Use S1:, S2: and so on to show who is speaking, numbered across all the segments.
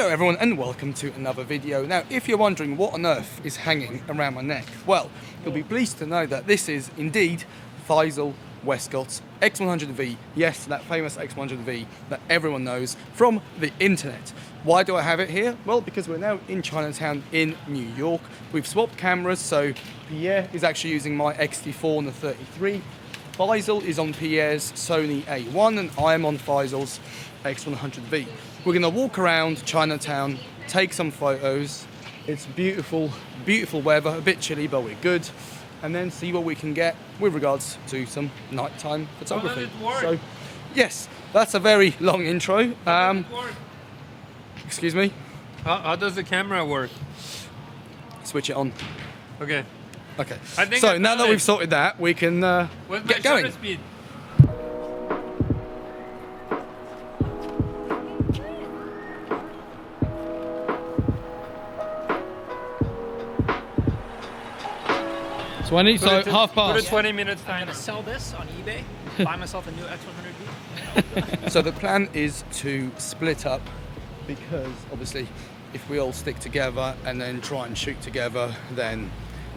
S1: Hello everyone and welcome to another video. Now if you're wondering what on earth is hanging around my neck, well, you'll be pleased to know that this is indeed Faisal Westcott's X100v. Yes, that famous X100v that everyone knows from the internet. Why do I have it here? Well, because we're now in Chinatown in New York. We've swapped cameras, so Pierre is actually using my X-T4 and the 33. Faisal is on Pierre's Sony A1 and I am on Faisal's X100v. We're going to walk around Chinatown, take some photos. It's beautiful, beautiful weather, a bit chilly but we're good. And then see what we can get with regards to some nighttime photography. So, yes, that's a very long intro. Excuse me?
S2: How does the camera work?
S1: Switch it on.
S2: Okay.
S1: Okay.
S2: So
S1: now that we've sorted that, we can get going.
S2: Speed?
S1: So half
S2: Put a
S1: past.
S2: 20 minutes
S3: I'm
S2: timer.
S3: gonna sell this on eBay, buy myself a new X100v.
S1: So the plan is to split up because obviously if we all stick together and then try and shoot together, then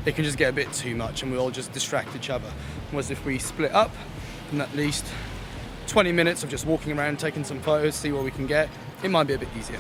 S1: it can just get a bit too much and we all just distract each other. Whereas if we split up, then at least 20 minutes of just walking around, taking some photos, see what we can get, it might be a bit easier.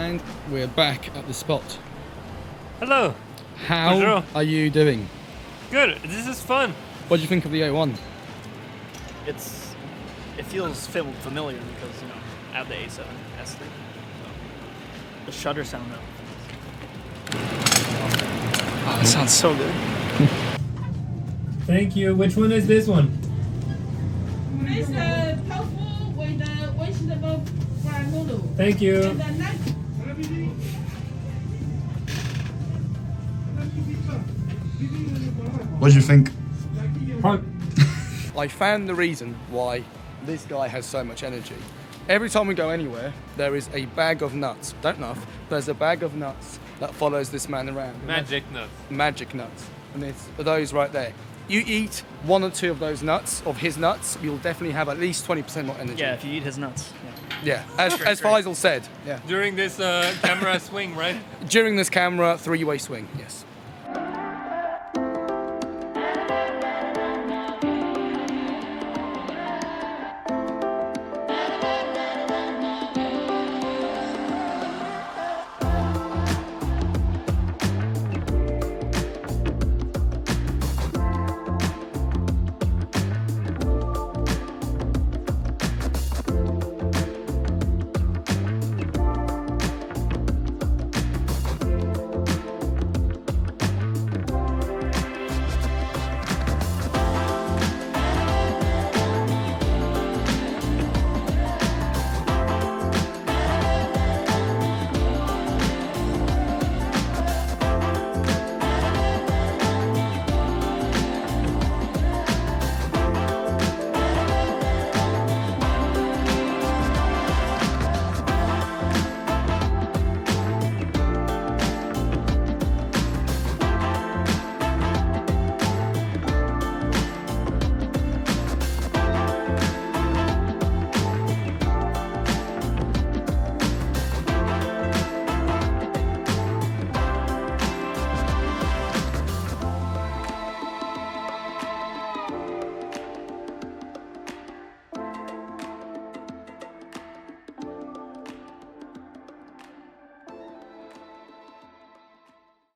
S1: And we're back at the spot.
S2: Hello.
S1: How
S2: Bonjour.
S1: are you doing?
S2: Good. This is fun.
S1: What do you think of the A1?
S3: It feels familiar because, you know, I have the A7 S3. So the shutter sound though. Oh, it sounds so good.
S2: Thank you. Which one is this one?
S4: It's a tofu with the vegetable fried noodle.
S2: Thank you.
S4: And the next
S5: What do you think?
S1: I found the reason why this guy has so much energy. Every time we go anywhere, there is a bag of nuts. Don't laugh. There's a bag of nuts that follows this man around.
S2: Magic nuts.
S1: Magic nuts. And it's those right there. You eat one or two of those nuts, of his nuts, you'll definitely have at least 20% more energy.
S3: Yeah, if you eat his nuts. Yeah.
S1: Yeah, as Faisal said. Yeah.
S2: During this camera swing, right?
S1: During this camera, 3-way swing, yes.